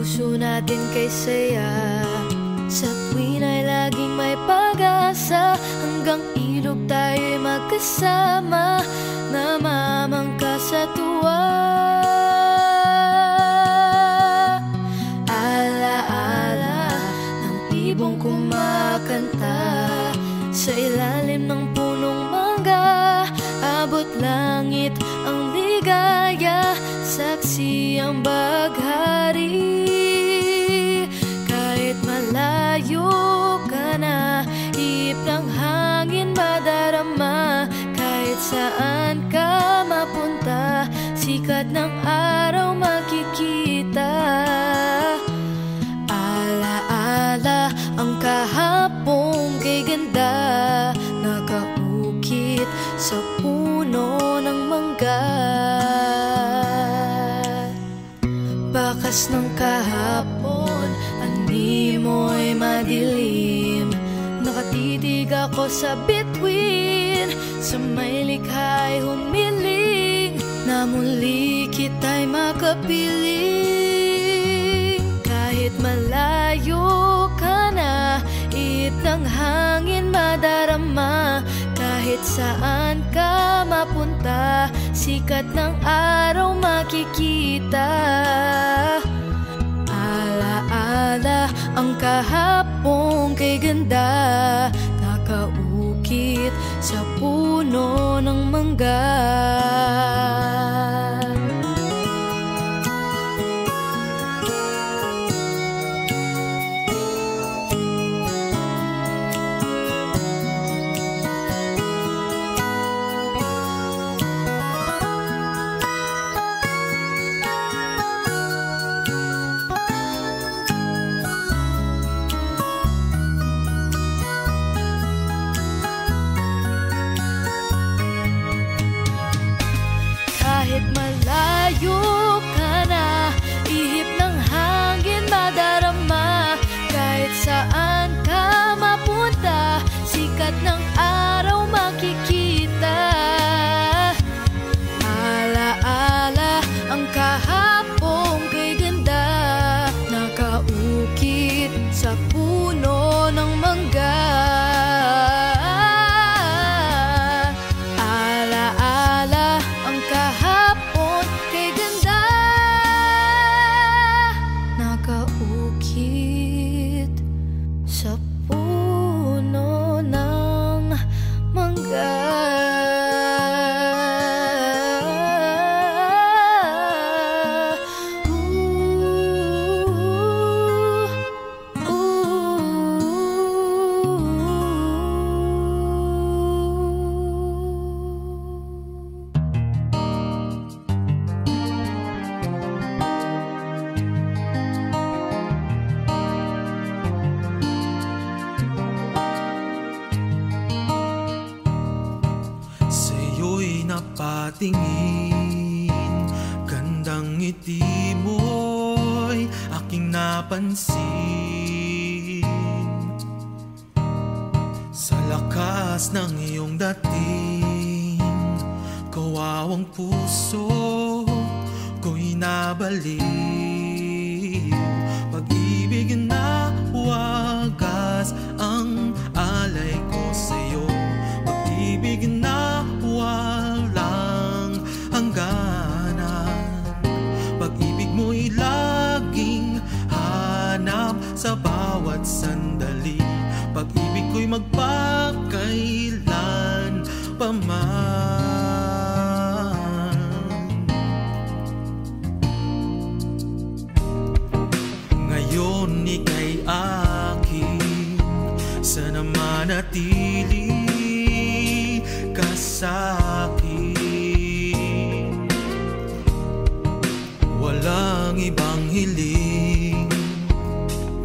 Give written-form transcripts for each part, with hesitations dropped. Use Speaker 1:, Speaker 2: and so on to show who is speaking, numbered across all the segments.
Speaker 1: puso natin kay saya. Sa tuwin ay laging may pag-asa, hanggang ilog tayo'y magkasama, namamangka sa tuwa. Ala-ala ng ibong kumakanta sa ilalim ng punong mangga, abot langit ang ligaya, saksi ang baghari. Kahit malayo ka na, ihip ng hangin madarama, kahit saan ka mapunta, sikat ng araw makikita. Ala-ala ang kahapon kay ganda, nakaukit sa puno ng mangga. Bakas ng kahapon, animoy madilim, nakatitig ako sa bituin, sa may likha'y humiling, na muli kita'y makapiling. Kahit malayo ka na, ihip ng hangin madarama, kahit saan ka mapunta, sikat ng araw makikita. Ala-ala ang kahapon kay ganda, nakaukit sa puno ng mangga. Kahit malayo ka na, ihip ng hangin madarama, kahit saan ka mapunta, sikat ng araw makikita. Ala-ala ang kahapon kay ganda, nakaukit sa puno ng mangga. Ala-ala ang kahapon kay ganda, nakaukit sa puno ng mangga.
Speaker 2: Napatingin, gandang ngiti mo'y aking napansin. Sa lakas ng iyong dating, kawawang puso ko'y nabaliw. Pag-ibig na wagas ang alay ko sa'yo, pag-ibig na walang hangganan, pag-ibig mo'y laging hanap sa bawat sandali, pag-ibig ko'y magpakailan pa man. Ngayon ika'y akin, sana manatili ka sa'kin. Walang ibang hiling,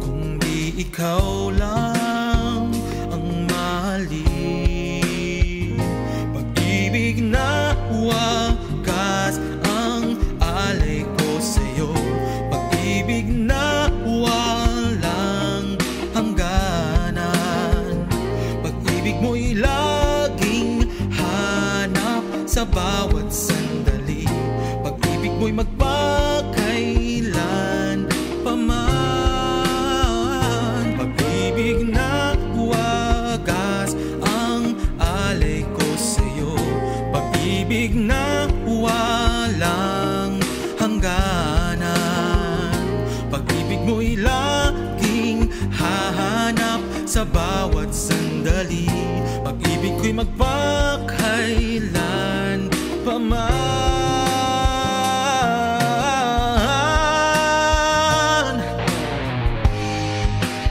Speaker 2: kung di ikaw lang ang mahalin. Pag-ibig na wagas ang alay ko sa'yo, pag-ibig na walang hangganan, pag-ibig mo'y laging hanap sa bawat sandali, pag-ibig mo'y magpakailan pa man. Pag-ibig na wagas ang alay ko sa'yo. Pag-ibig na walang hangganan. Pag-ibig mo'y laging hahanap sa bawat sandali. Pag-ibig ko'y magpakailan pa man.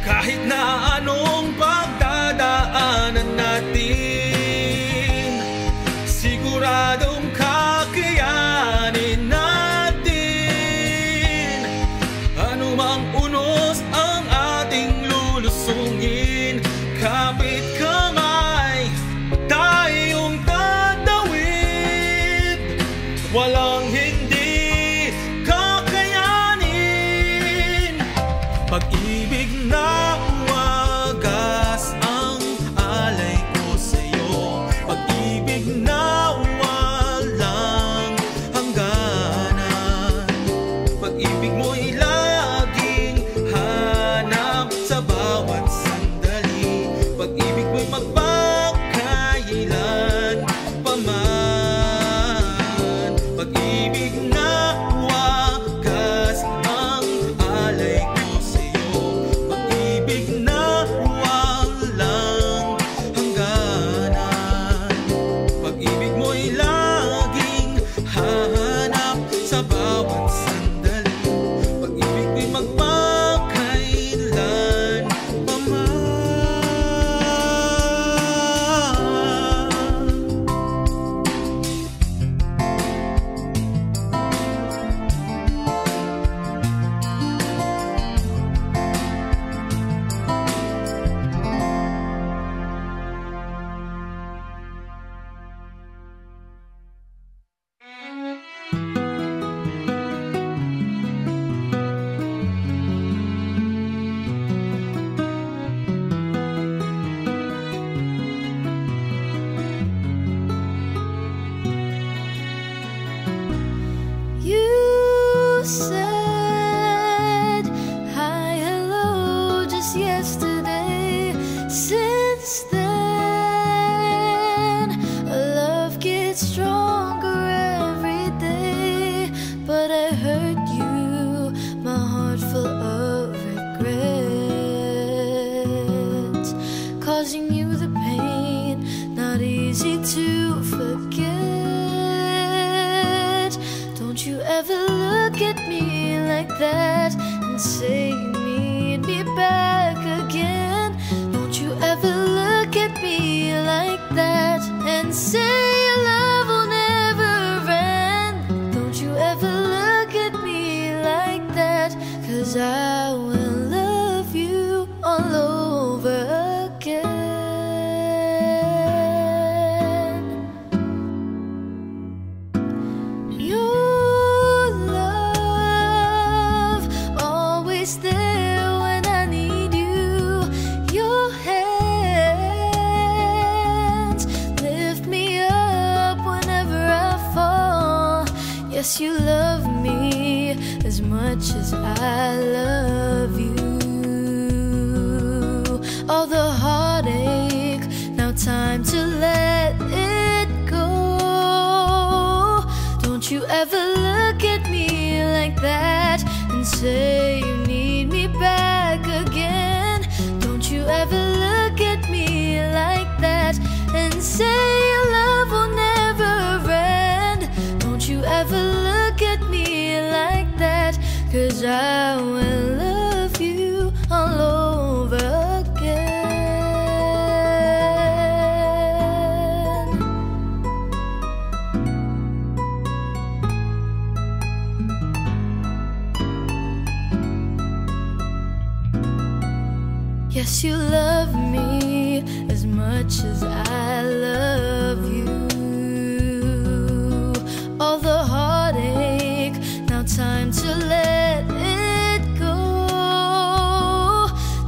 Speaker 2: Kahit na anong pagdadaanan natin, siguradong kakayanin natin. Anumang unos ang ating lulusungin, kapit kamay tayong tatawid. Walang hindi kakayanin. Pag-ibig na wagas ang alay ko sa'yo. Pag-ibig na walang hangganan. Pag-ibig mo'y laging hanap sa bawat sandali. Pag-ibig mo'y magpakailan pa man. Pag-ibig na wagas ang alay ko sa'yo. Pag-ibig na walang hangganan. Pag-ibig mo'y laging hahanap sa bawat sandali. Pag-ibig mo'y magpakailan pa man.
Speaker 1: You said hi, hello just yesterday. Since then, our love gets stronger every day. But I hurt you, my heart full of regret, causing you the pain, not easy to forget. Don't you ever look at me like that and say you need me back again. Don't you ever look at me like that and say your love will never end. Don't you ever look at me like that, 'cause I will love you all over again. Your love always there when I need you. Your hands lift me up whenever I fall. Yes, you love me as much as I love you. All the heartache, now time to let it go. Don't you ever look at me like that and say you need me back again. Don't you ever look at me like that and say your love will never end. Don't you ever look at me like that, 'cause I will love you all over again. Yes, you love me as much as I love you. All the heartache, now time to let it go.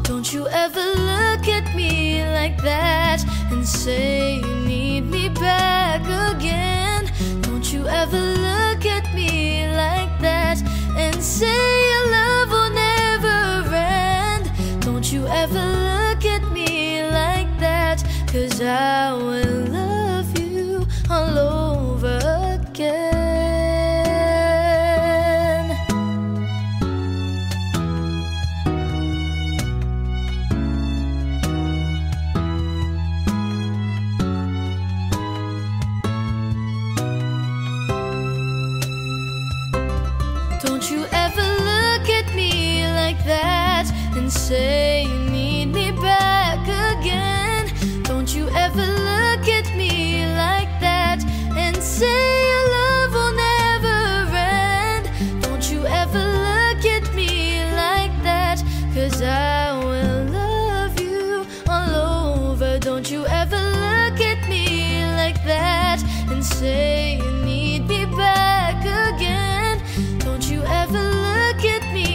Speaker 1: Don't you ever look at me like that and say you need me back again. Don't you ever look at me like that and say your love will never end. Don't you ever look 'cause I will love you all over again. Don't you ever look at me like that and say you need me back again. Don't you ever look at me like that and say your love will never end. Don't you ever look at me like that, 'cause I will love you all over. Don't you ever look at me like that and say you need me back again. Don't you ever look at me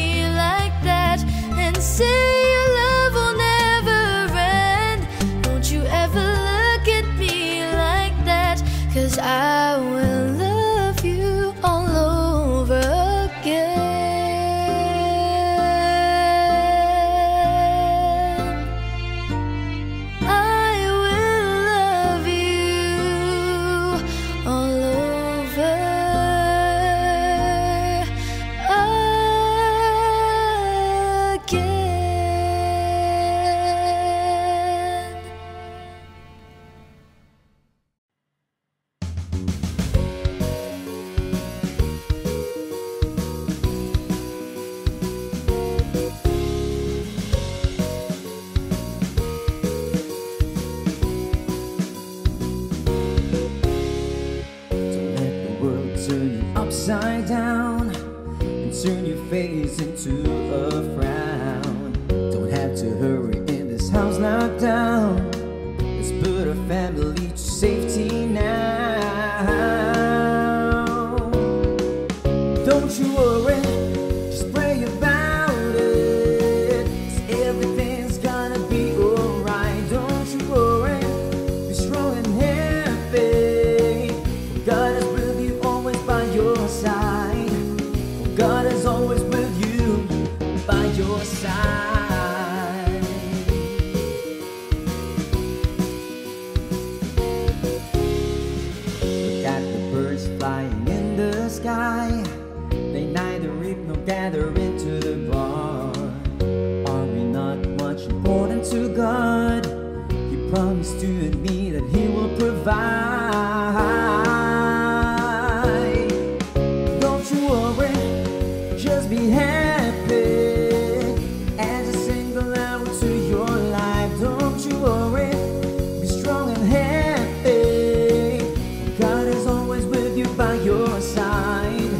Speaker 1: like that and say your love will never end. Don't you ever look at me like that, 'cause I will love you all over again. I will love you all over again.
Speaker 3: Don't let the world turn you upside down and turn your face into a frown. Don't have to hurry in this house locked down. Let's put our family to safety now. Don't you worry, just pray about it, 'cause everything's gonna be alright. Don't you worry, be strong and happy. God is with you, always by your side. God is always with you, by your side. Look at the birds flying in the sky. They neither reap nor gather into the barn. Are we not much important to God? He promised you and me that He will provide. Don't you worry, just be happy as a single hour to your life. Don't you worry, be strong and happy. God is always with you, by your side.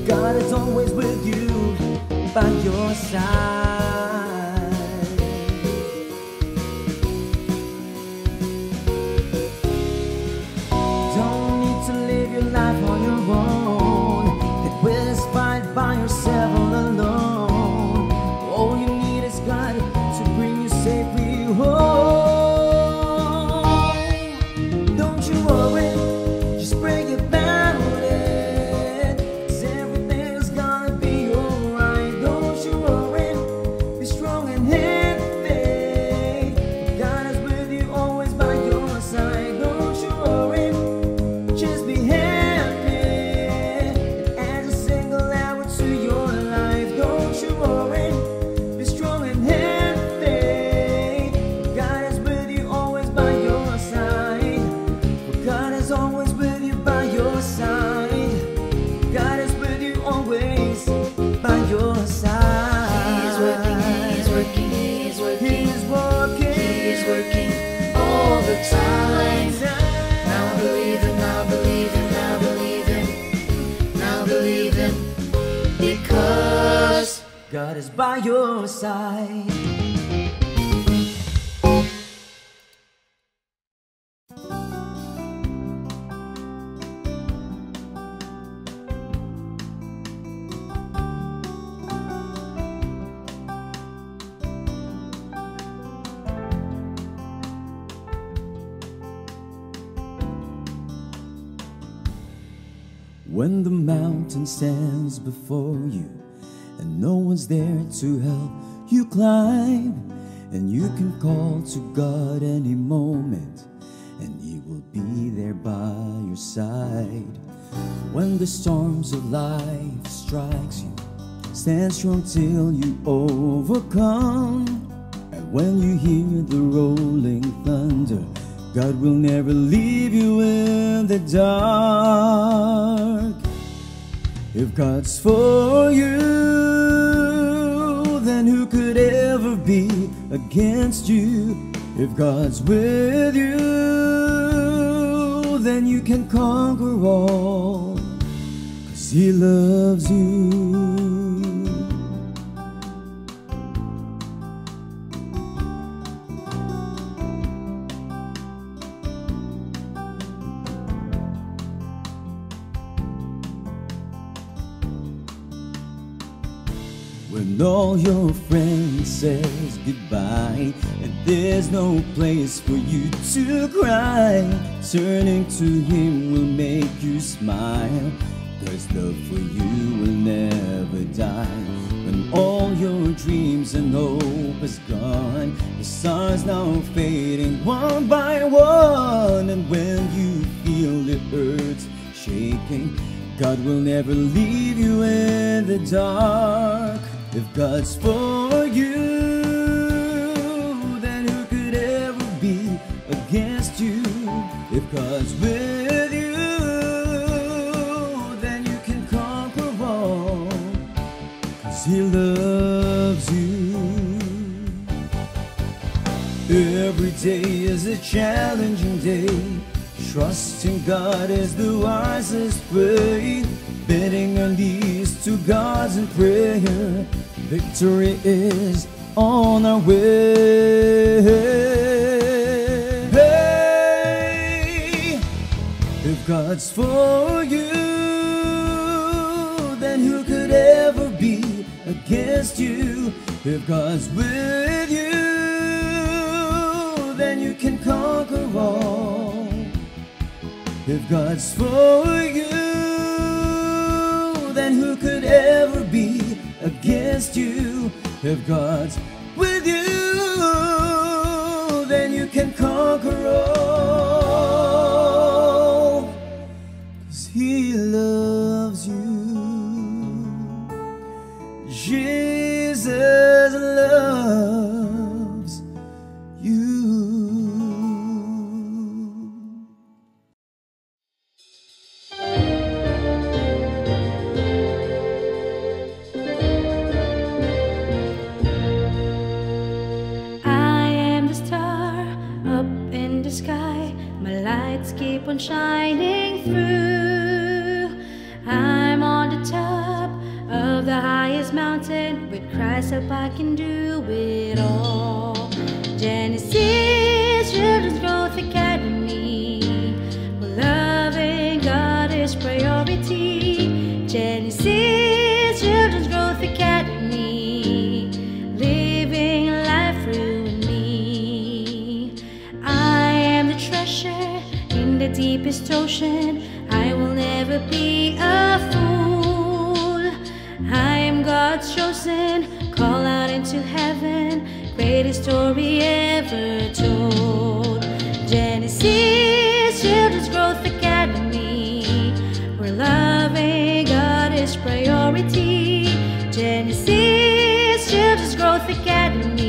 Speaker 3: God is always with you, by your side. Don't need to live your life on your own. It will fight by yourself all alone. All you need is God to bring you safely home. Don't you worry, just pray about it, 'cause everything's gonna be alright. Don't you worry, be strong and happy. God is with you, always by your side. Don't you worry, just be happy. Add a single hour to your life. Don't you worry, be strong and happy. God is with you, always by your side. God is always with you, by your side. God is with you, always by your side.
Speaker 1: He's working, he's working, he's working.
Speaker 3: He's working.
Speaker 1: He's working all the time. Now believe him, now believe him, now believe him, now believe him, because
Speaker 3: God is by your side. When the mountain stands before you and no one's there to help you climb, and you can call to God any moment, and He will be there by your side. When the storms of life strikes you, stand strong till you overcome. And when you hear the rolling thunder, God will never leave you in the dark. If God's for you, then who could ever be against you? If God's with you, then you can conquer all, 'cause He loves you. When all your friends says goodbye and there's no place for you to cry, turning to Him will make you smile, 'cause love for you will never die. When all your dreams and hope is gone, the stars now fading one by one, and when you feel the earth shaking, God will never leave you in the dark. If God's for you, then who could ever be against you? If God's with you, then you can conquer all, 'cause He loves you. Every day is a challenging day. Trusting God is the wisest way. Bending our knees to God's in prayer. Victory is on our way. Hey, if God's for you, then who could ever be against you? If God's with you, then you can conquer all. If God's for you, then who could ever be against you? If God's with you, then you can conquer all, 'cause He loves you. Jesus loves you.
Speaker 1: Keep on shining through. I'm on the top of the highest mountain. With Christ up I can do it all. Genesis Children's Growth Academy, where loving God is priority. Genesis Children's Growth Academy, living life through me. I am the treasure in the deepest ocean. I will never be a fool. I am God's chosen, call out into heaven, greatest story ever told. Genesis Children's Growth Academy, where loving God is priority. Genesis Children's Growth Academy,